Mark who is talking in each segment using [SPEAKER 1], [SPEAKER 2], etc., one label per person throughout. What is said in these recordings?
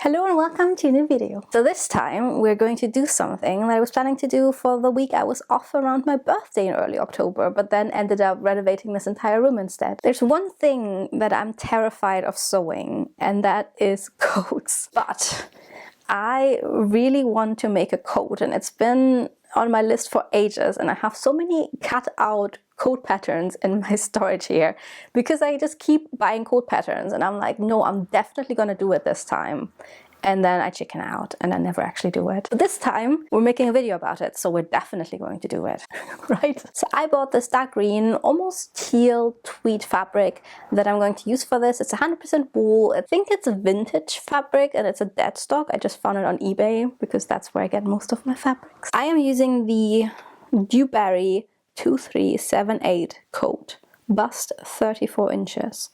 [SPEAKER 1] Hello and welcome to a new video. So this time we're going to do something that I was planning to do for the week I was off around my birthday in early October, but then ended up renovating this entire room instead. There's one thing that I'm terrified of sewing, and that is coats. But I really want to make a coat, and it's been on my list for ages, and I have so many cut out coat patterns in my storage here because I just keep buying coat patterns and I'm like, no, I'm definitely gonna do it this time. And then I chicken out and I never actually do it. But this time we're making a video about it, so we're definitely going to do it, right? So I bought this dark green, almost teal tweed fabric that I'm going to use for this. It's 100% wool. I think it's a vintage fabric and it's a dead stock. I just found it on eBay because that's where I get most of my fabrics. I am using the Dewberry 2378 coat, bust 34 inches.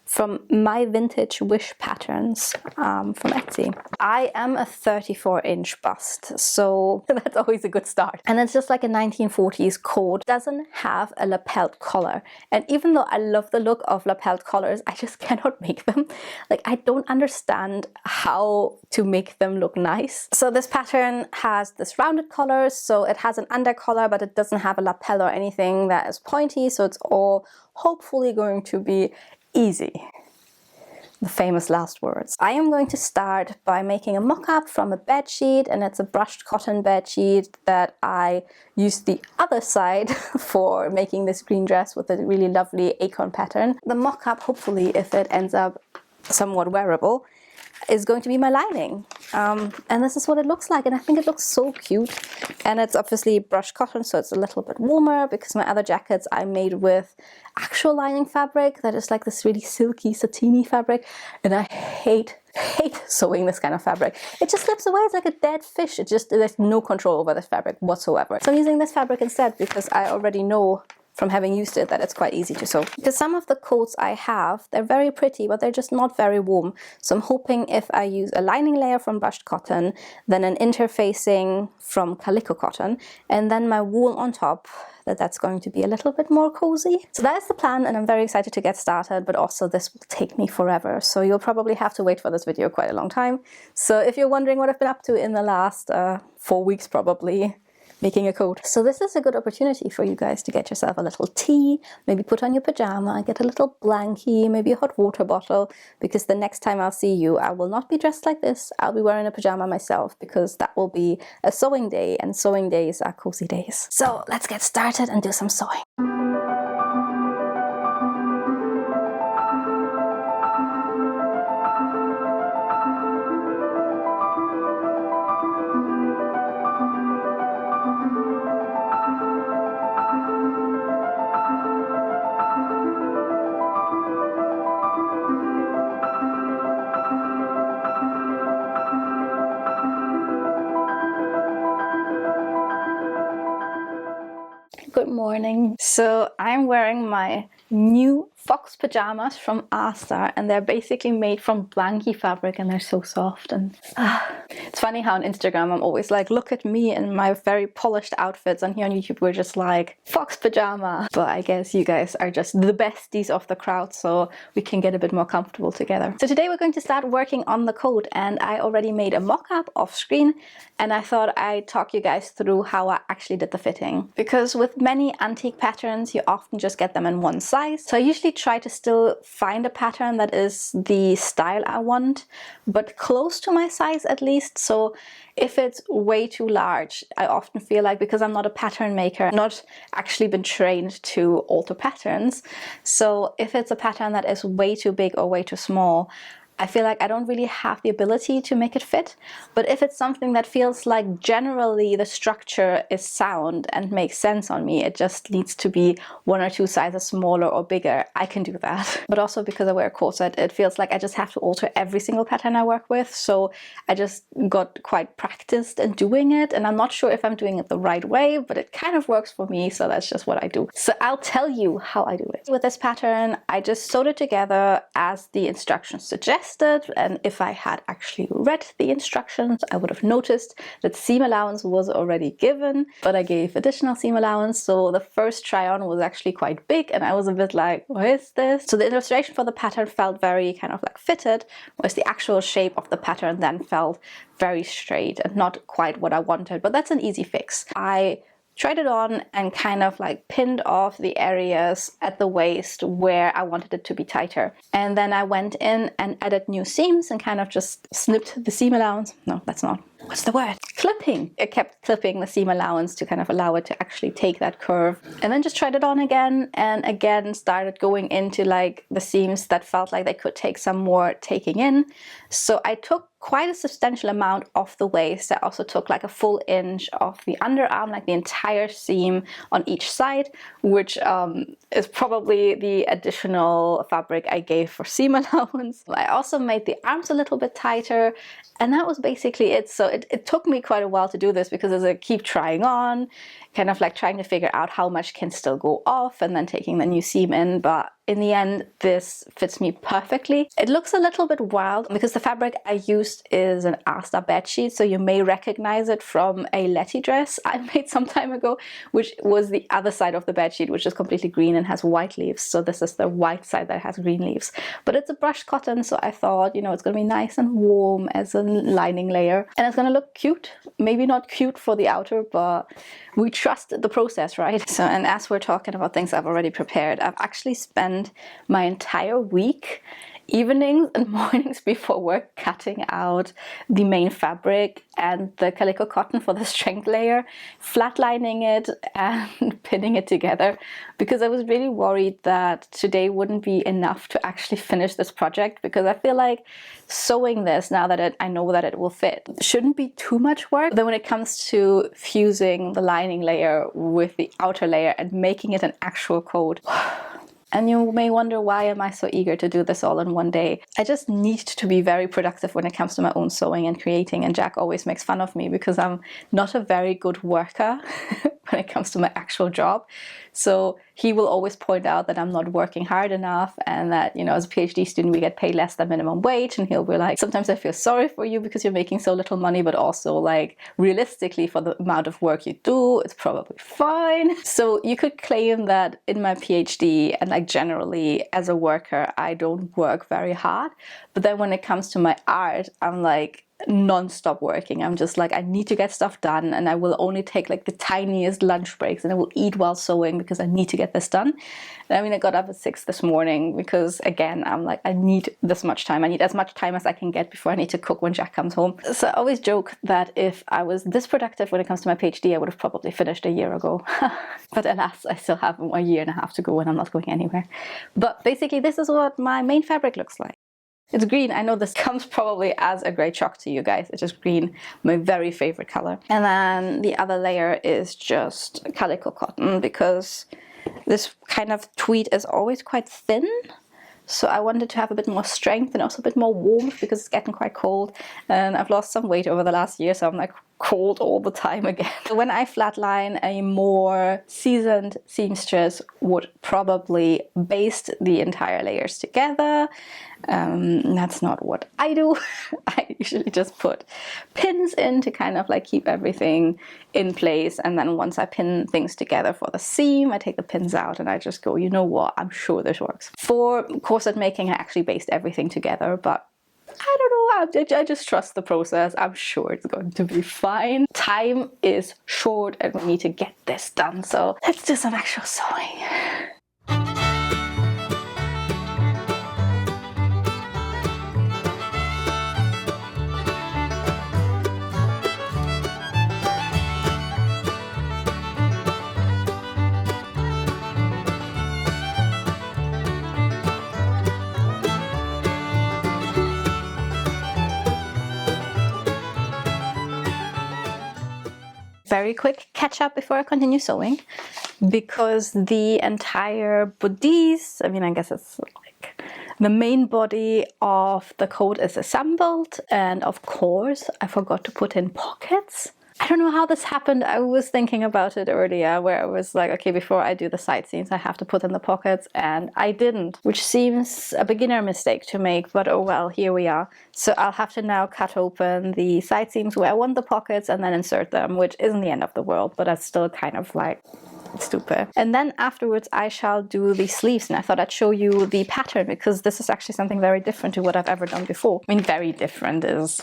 [SPEAKER 1] From My Vintage Wish Patterns from Etsy. I am a 34-inch bust, so that's always a good start. And it's just like a 1940s coat. Doesn't have a lapelled collar. And even though I love the look of lapelled collars, I just cannot make them. Like, I don't understand how to make them look nice. So this pattern has this rounded collar, so it has an under collar, but it doesn't have a lapel or anything that is pointy, so it's all hopefully going to be easy. The famous last words. I am going to start by making a mock-up from a bedsheet, and it's a brushed cotton bedsheet that I used the other side for making this green dress with a really lovely acorn pattern. The mock-up, hopefully, if it ends up somewhat wearable, is going to be my lining. And this is what it looks like, and I think it looks so cute. And it's obviously brushed cotton, so it's a little bit warmer, because my other jackets I made with actual lining fabric that is like this really silky, satiny fabric, and I hate sewing this kind of fabric. It just slips away, it's like a dead fish. There's no control over this fabric whatsoever. So I'm using this fabric instead because I already know from having used it that it's quite easy to sew. Because some of the coats I have, they're very pretty, but they're just not very warm. So I'm hoping if I use a lining layer from brushed cotton, then an interfacing from calico cotton, and then my wool on top, that's going to be a little bit more cozy. So that is the plan, and I'm very excited to get started, but also this will take me forever. So you'll probably have to wait for this video quite a long time. So if you're wondering what I've been up to in the last 4 weeks probably, making a coat. So this is a good opportunity for you guys to get yourself a little tea, maybe put on your pajama, get a little blankie, maybe a hot water bottle, because the next time I'll see you, I will not be dressed like this. I'll be wearing a pajama myself, because that will be a sewing day, and sewing days are cozy days. So let's get started and do some sewing. Good morning. So I'm wearing my new fox pajamas from Asda, and they're basically made from blankie fabric, and they're so soft. And it's funny how on Instagram I'm always like, look at me in my very polished outfits, and here on YouTube we're just like, fox pajama. But I guess you guys are just the besties of the crowd, so we can get a bit more comfortable together. So today we're going to start working on the coat, and I already made a mock-up off screen, and I thought I'd talk you guys through how I actually did the fitting. Because with many antique patterns, you often just get them in one size. So I usually try to still find a pattern that is the style I want, but close to my size at least. So if it's way too large, I often feel like, because I'm not a pattern maker, not actually been trained to alter patterns. So if it's a pattern that is way too big or way too small, I feel like I don't really have the ability to make it fit. But if it's something that feels like generally the structure is sound and makes sense on me, it just needs to be 1 or 2 sizes smaller or bigger, I can do that. But also because I wear a corset, it feels like I just have to alter every single pattern I work with. So I just got quite practiced in doing it, and I'm not sure if I'm doing it the right way, but it kind of works for me, so that's just what I do. So I'll tell you how I do it. With this pattern, I just sewed it together as the instructions suggest. tested, and if I had actually read the instructions, I would have noticed that seam allowance was already given, but I gave additional seam allowance. So the first try on was actually quite big, and I was a bit like, what is this? So the illustration for the pattern felt very kind of like fitted, whereas the actual shape of the pattern then felt very straight and not quite what I wanted, but that's an easy fix. I tried it on and kind of like pinned off the areas at the waist where I wanted it to be tighter. And then I went in and added new seams and kind of just snipped the seam allowance. No, that's not. What's the word? Clipping. I kept clipping the seam allowance to kind of allow it to actually take that curve. And then just tried it on again, and again started going into like the seams that felt like they could take some more taking in. So I took quite a substantial amount off the waist. I also took like a full inch off the underarm, like the entire seam on each side, which is probably the additional fabric I gave for seam allowance. I also made the arms a little bit tighter, and that was basically it. So it took me quite a while to do this, because as I keep trying on, kind of like trying to figure out how much can still go off and then taking the new seam in. But in the end, this fits me perfectly. It looks a little bit wild because the fabric I used is an Asda bedsheet, so you may recognize it from a Letty dress I made some time ago, which was the other side of the bedsheet, which is completely green and has white leaves. So this is the white side that has green leaves. But it's a brushed cotton, so I thought, you know, it's going to be nice and warm as a lining layer. And it's going to look cute. Maybe not cute for the outer, but we trust the process, right? So, and as we're talking about things I've already prepared, I've actually spent my entire week, evenings and mornings before work, cutting out the main fabric and the calico cotton for the strength layer, flatlining it and pinning it together, because I was really worried that today wouldn't be enough to actually finish this project, because I feel like sewing this, now that I know that it will fit, shouldn't be too much work. Then when it comes to fusing the lining layer with the outer layer and making it an actual coat, and you may wonder, why am I so eager to do this all in one day? I just need to be very productive when it comes to my own sewing and creating, and Jack always makes fun of me because I'm not a very good worker when it comes to my actual job. So he will always point out that I'm not working hard enough, and that, you know, as a PhD student we get paid less than minimum wage, and he'll be like, sometimes I feel sorry for you because you're making so little money, but also like realistically for the amount of work you do, it's probably fine. So you could claim that in my PhD and like generally as a worker, I don't work very hard, but then when it comes to my art, I'm like non-stop working. I'm just like, I need to get stuff done, and I will only take like the tiniest lunch breaks, and I will eat while sewing because I need to get this done. And I mean, I got up at 6 this morning because, again, I'm like, I need this much time. I need as much time as I can get before I need to cook when Jack comes home. So I always joke that if I was this productive when it comes to my PhD, I would have probably finished a year ago. But alas, I still have a year and a half to go, and I'm not going anywhere. But basically, this is what my main fabric looks like. It's green. I know this comes probably as a great shock to you guys. It's just green, my very favorite color. And then the other layer is just calico cotton, because this kind of tweed is always quite thin. So I wanted to have a bit more strength and also a bit more warmth, because it's getting quite cold. And I've lost some weight over the last year, so I'm like cold all the time again. When I flatline, a more seasoned seamstress would probably baste the entire layers together. That's not what I do. I usually just put pins in to kind of like keep everything in place, and then once I pin things together for the seam, I take the pins out and I just go, you know what, I'm sure this works. For corset making, I actually baste everything together, but I don't know, I just trust the process. I'm sure it's going to be fine. Time is short and we need to get this done, so let's do some actual sewing. Very quick catch up before I continue sewing, because the entire bodice, I mean, I guess it's like the main body of the coat is assembled, and of course I forgot to put in pockets. I don't know how this happened. I was thinking about it earlier where I was like, okay, before I do the side seams, I have to put in the pockets, and I didn't, which seems a beginner mistake to make, but oh well, here we are. So I'll have to now cut open the side seams where I want the pockets and then insert them, which isn't the end of the world, but that's still kind of like stupid. And then afterwards I shall do the sleeves, and I thought I'd show you the pattern because this is actually something very different to what I've ever done before. I mean, very different is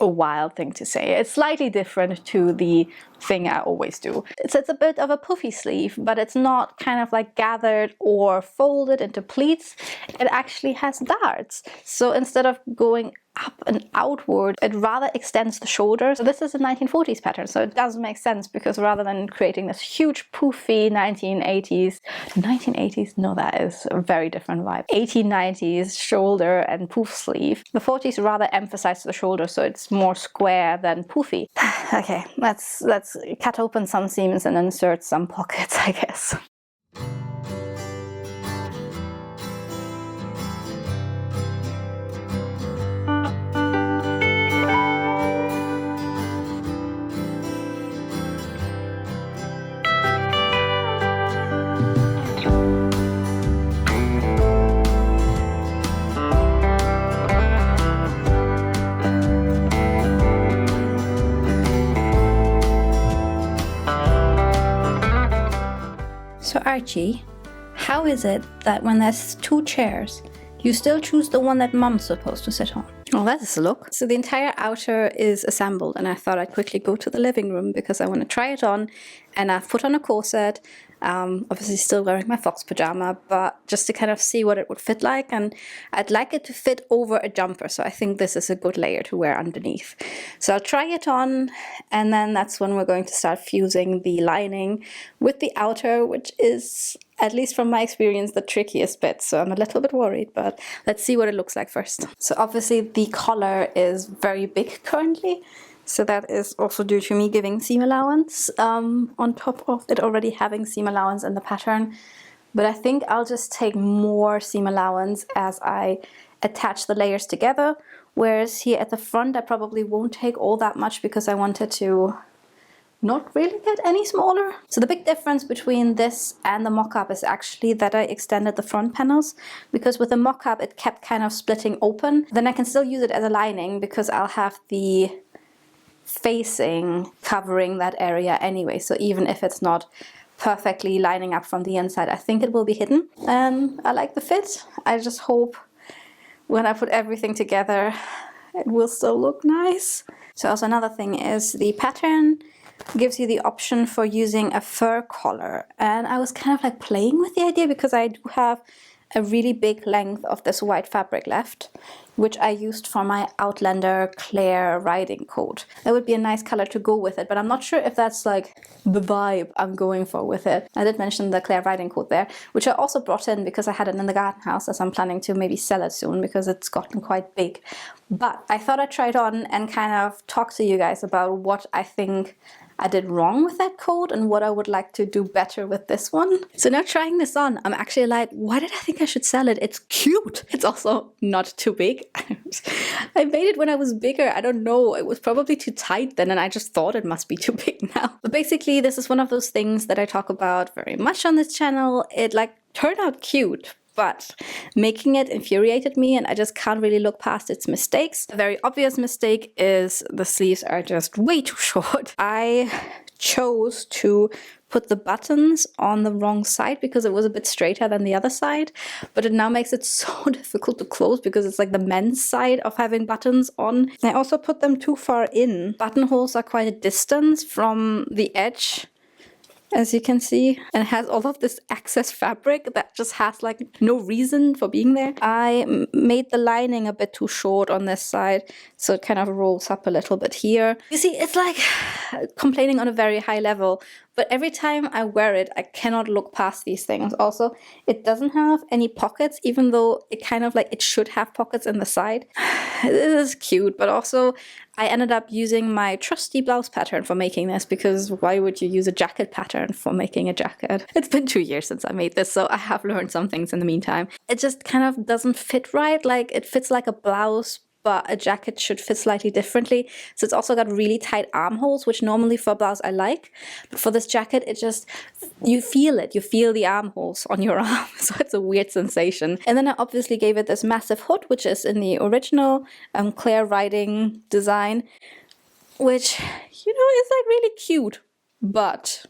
[SPEAKER 1] a wild thing to say. It's slightly different to the thing I always do. It's a bit of a puffy sleeve, but it's not kind of like gathered or folded into pleats. It actually has darts. So instead of going up and outward, it rather extends the shoulders. So this is a 1940s pattern, so it does make sense, because rather than creating this huge poofy 1980s, no, that is a very different vibe, 1890s shoulder and poof sleeve, the 40s rather emphasize the shoulder, so it's more square than poofy. Okay, let's cut open some seams and insert some pockets, I guess. So Archie, how is it that when there's two chairs, you still choose the one that Mom's supposed to sit on? Well, that's a look. So the entire outer is assembled, and I thought I'd quickly go to the living room because I want to try it on, and I've put on a corset. Obviously still wearing my fox pajama, but just to kind of see what it would fit like, and I'd like it to fit over a jumper, so I think this is a good layer to wear underneath. So I'll try it on, and then that's when we're going to start fusing the lining with the outer, which is, at least from my experience, the trickiest bit, so I'm a little bit worried, but let's see what it looks like first. So obviously the collar is very big currently, so that is also due to me giving seam allowance on top of it already having seam allowance in the pattern. But I think I'll just take more seam allowance as I attach the layers together, whereas here at the front I probably won't take all that much because I wanted to not really get any smaller. So the big difference between this and the mock-up is actually that I extended the front panels, because with the mock-up it kept kind of splitting open. Then I can still use it as a lining because I'll have the facing covering that area anyway, so even if it's not perfectly lining up from the inside, I think it will be hidden. And I like the fit. I just hope when I put everything together it will still look nice. So also another thing is the pattern gives you the option for using a fur collar, and I was kind of like playing with the idea because I do have a really big length of this white fabric left, which I used for my Outlander Claire riding coat. That would be a nice color to go with it, but I'm not sure if that's like the vibe I'm going for with it. I did mention the Claire riding coat there, which I also brought in because I had it in the garden house, as I'm planning to maybe sell it soon because it's gotten quite big. But I thought I'd try it on and kind of talk to you guys about what I think I did wrong with that coat and what I would like to do better with this one. So now trying this on, I'm actually like, why did I think I should sell it? It's cute. It's also not too big. I made it when I was bigger. I don't know. It was probably too tight then, and I just thought it must be too big now. But basically, this is one of those things that I talk about very much on this channel. It like turned out cute, but making it infuriated me, and I just can't really look past its mistakes. A very obvious mistake is the sleeves are just way too short. I chose to put the buttons on the wrong side because it was a bit straighter than the other side, but it now makes it so difficult to close because it's like the men's side of having buttons on. I also put them too far in. Buttonholes are quite a distance from the edge, as you can see, and it has all of this excess fabric that just has like no reason for being there. I made the lining a bit too short on this side, so it kind of rolls up a little bit here. You see, it's like complaining on a very high level, but every time I wear it, I cannot look past these things. Also, it doesn't have any pockets, even though it kind of like, it should have pockets in the side. It is cute, but also I ended up using my trusty blouse pattern for making this, because why would you use a jacket pattern for making a jacket? It's been 2 years since I made this, so I have learned some things in the meantime. It just kind of doesn't fit right. Like, it fits like a blouse, but a jacket should fit slightly differently. So it's also got really tight armholes, which normally for a blouse I like. But for this jacket, it just, you feel it. You feel the armholes on your arm. So it's a weird sensation. And then I obviously gave it this massive hood, which is in the original Claire Riding design, which, you know, is like really cute. But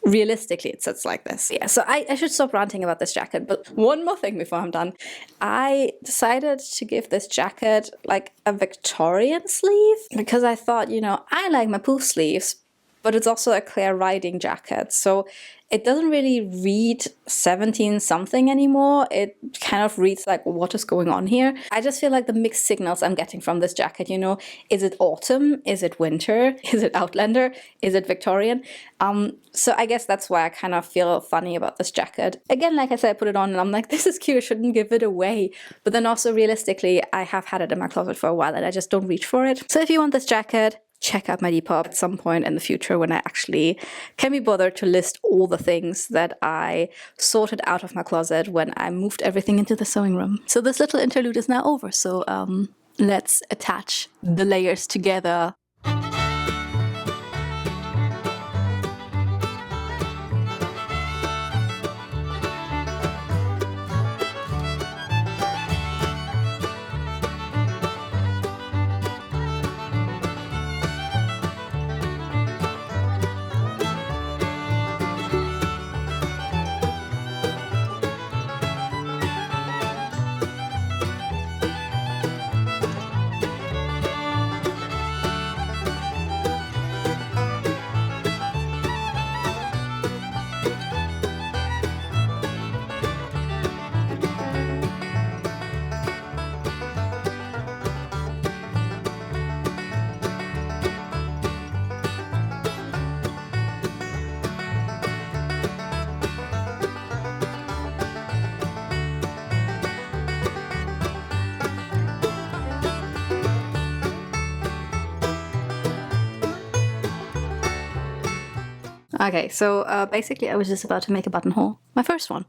[SPEAKER 1] realistically, it sits like this. Yeah, so I should stop ranting about this jacket, but one more thing before I'm done. I decided to give this jacket like a Victorian sleeve because I thought, you know, I like my poof sleeves, but it's also a Claire Riding jacket, so it doesn't really read 17 something anymore. It kind of reads like, what is going on here? I just feel like the mixed signals I'm getting from this jacket, you know, is it autumn? Is it winter? Is it Outlander? Is it Victorian? So I guess that's why I kind of feel funny about this jacket. Again, like I said, I put it on and I'm like, this is cute, I shouldn't give it away. But then also realistically, I have had it in my closet for a while and I just don't reach for it. So if you want this jacket, check out my Depop at some point in the future when I actually can be bothered to list all the things that I sorted out of my closet when I moved everything into the sewing room. So this little interlude is now over, so let's attach the layers together. Okay, so basically I was just about to make a buttonhole, my first one.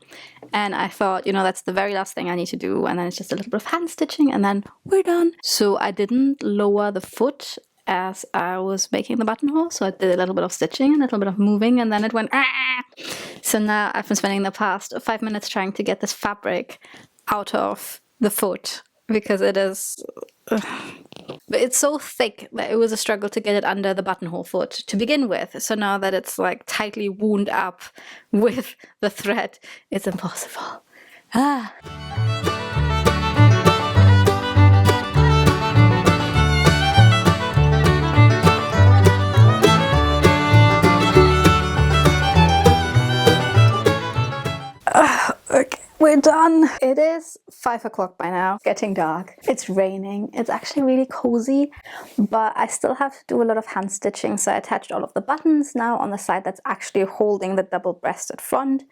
[SPEAKER 1] And I thought, you know, that's the very last thing I need to do. And then it's just a little bit of hand stitching and then we're done. So I didn't lower the foot as I was making the buttonhole. So I did a little bit of stitching, a little bit of moving, and then it went, ah! So now I've been spending the past 5 minutes trying to get this fabric out of the foot because it is... But it's so thick that it was a struggle to get it under the buttonhole foot to begin with. So now that it's like tightly wound up with the thread, it's impossible. Ah. Okay, we're done. It is 5 o'clock by now. It's getting dark. It's raining. It's actually really cozy, but I still have to do a lot of hand stitching. So I attached all of the buttons now on the side that's actually holding the double-breasted front.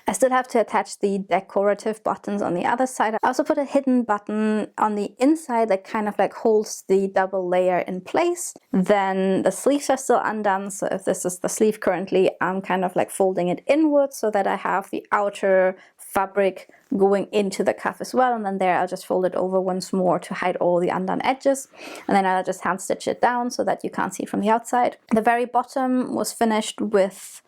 [SPEAKER 1] I still have to attach the decorative buttons on the other side. I also put a hidden button on the inside that kind of like holds the double layer in place. Then the sleeves are still undone. So if this is the sleeve currently, I'm kind of like folding it inwards so that I have the outer fabric going into the cuff as well, and then there I'll just fold it over once more to hide all the undone edges, and then I'll just hand stitch it down so that you can't see it from the outside. The very bottom was finished with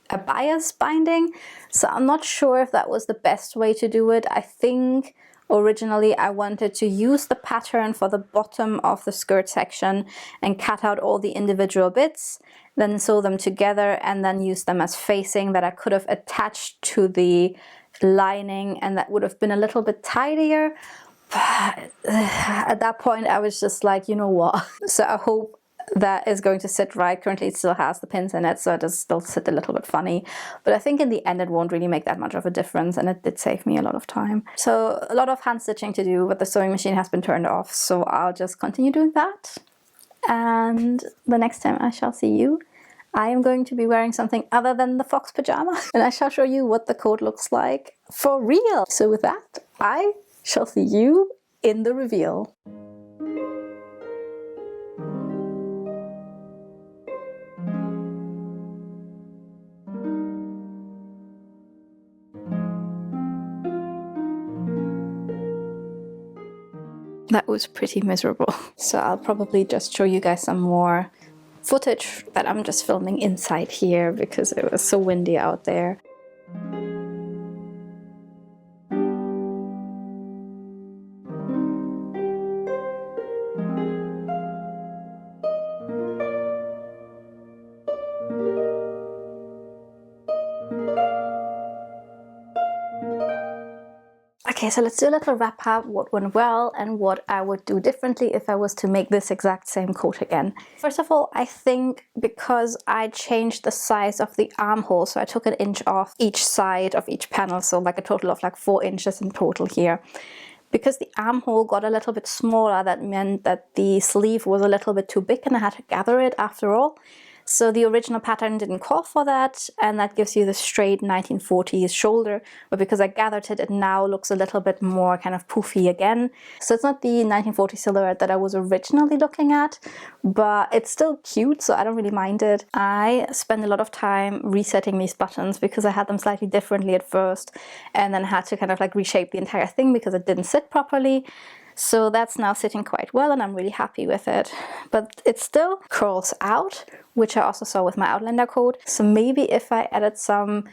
[SPEAKER 1] a bias binding, so I'm not sure if that was the best way to do it. I think originally I wanted to use the pattern for the bottom of the skirt section and cut out all the individual bits, then sew them together and then use them as facing that I could have attached to the lining, and that would have been a little bit tidier. But at that point I was just like, you know what? So I hope that is going to sit right. Currently it still has the pins in it, so it does still sit a little bit funny, but I think in the end it won't really make that much of a difference, and it did save me a lot of time. So a lot of hand stitching to do, but the sewing machine has been turned off, so I'll just continue doing that. And the next time I shall see you, I am going to be wearing something other than the fox pajama, and I shall show you what the coat looks like for real. So with that, I shall see you in the reveal. That was pretty miserable. So I'll probably just show you guys some more footage that I'm just filming inside here because it was so windy out there. Okay, so let's do a little wrap up, what went well and what I would do differently if I was to make this exact same coat again. First of all, I think because I changed the size of the armhole, so I took an inch off each side of each panel, so like a total of like 4 inches in total here. Because the armhole got a little bit smaller, that meant that the sleeve was a little bit too big and I had to gather it after all. So the original pattern didn't call for that, and that gives you the straight 1940s shoulder, but because I gathered it, it now looks a little bit more kind of poofy again. So it's not the 1940s silhouette that I was originally looking at, but it's still cute, so I don't really mind it. I spent a lot of time resetting these buttons because I had them slightly differently at first, and then had to kind of like reshape the entire thing because it didn't sit properly. So that's now sitting quite well and I'm really happy with it. But it still curls out, which I also saw with my Outlander coat. So maybe if I added some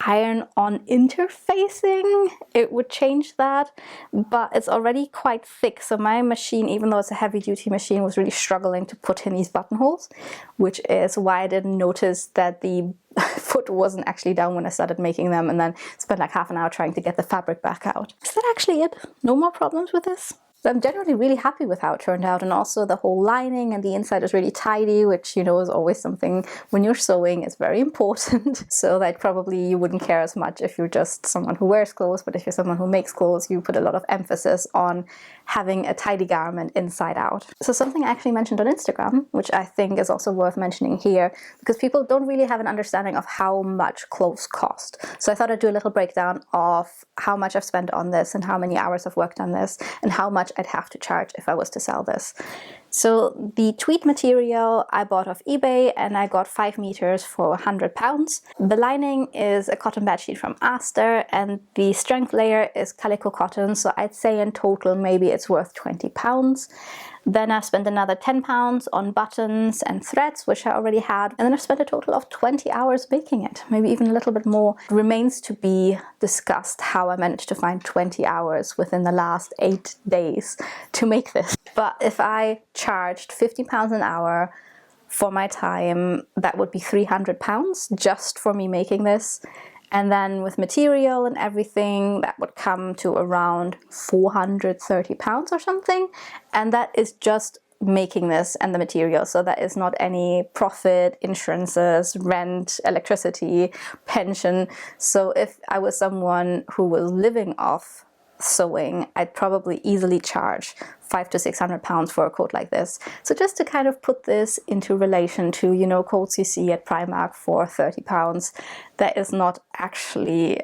[SPEAKER 1] iron-on interfacing, it would change that. But it's already quite thick. So my machine, even though it's a heavy-duty machine, was really struggling to put in these buttonholes, which is why I didn't notice that the foot wasn't actually down when I started making them, and then spent like half an hour trying to get the fabric back out. Is that actually it? No more problems with this? So I'm generally really happy with how it turned out, and also the whole lining and the inside is really tidy, which, you know, is always something when you're sewing is very important. So that probably you wouldn't care as much if you're just someone who wears clothes, but if you're someone who makes clothes, you put a lot of emphasis on having a tidy garment inside out. So something I actually mentioned on Instagram, which I think is also worth mentioning here, because people don't really have an understanding of how much clothes cost. So I thought I'd do a little breakdown of how much I've spent on this and how many hours I've worked on this and how much I'd have to charge if I was to sell this. So the tweed material I bought off eBay and I got 5 meters for £100. The lining is a cotton bedsheet from Asda and the strength layer is calico cotton, so I'd say in total maybe it's worth £20. Then I spent another £10 on buttons and threads, which I already had, and then I spent a total of 20 hours making it, maybe even a little bit more. It remains to be discussed how I managed to find 20 hours within the last 8 days to make this. But if I charged £50 an hour for my time, that would be £300 just for me making this. And then with material and everything, that would come to around £430 or something. And that is just making this and the material. So that is not any profit, insurances, rent, electricity, pension. So if I was someone who was living off sewing, I'd probably easily charge £500 to £600 for a coat like this. So just to kind of put this into relation to, you know, coats you see at Primark for £30, that is not actually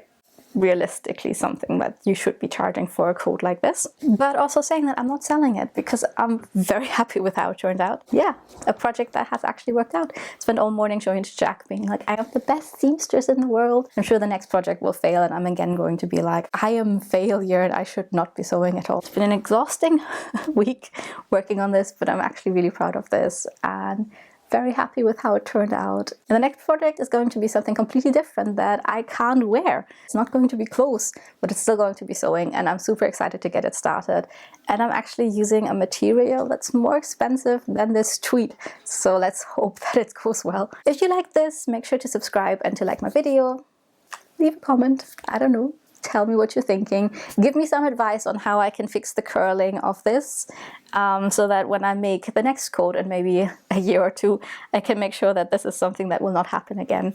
[SPEAKER 1] realistically something that you should be charging for a coat like this. But also saying that I'm not selling it because I'm very happy with how it turned out. Yeah, a project that has actually worked out. Spent all morning showing to Jack, being like, I am the best seamstress in the world. I'm sure the next project will fail and I'm again going to be like, I am failure and I should not be sewing at all. It's been an exhausting week working on this, but I'm actually really proud of this and very happy with how it turned out. And the next project is going to be something completely different that I can't wear. It's not going to be clothes, but it's still going to be sewing, and I'm super excited to get it started. And I'm actually using a material that's more expensive than this tweed, so let's hope that it goes well. If you like this, make sure to subscribe and to like my video. Leave a comment, I don't know. Tell me what you're thinking. Give me some advice on how I can fix the curling of this, so that when I make the next coat in maybe a year or two, I can make sure that this is something that will not happen again.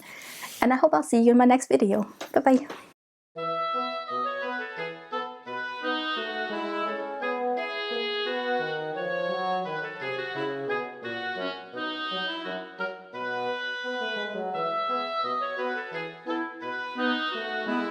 [SPEAKER 1] And I hope I'll see you in my next video. Bye bye.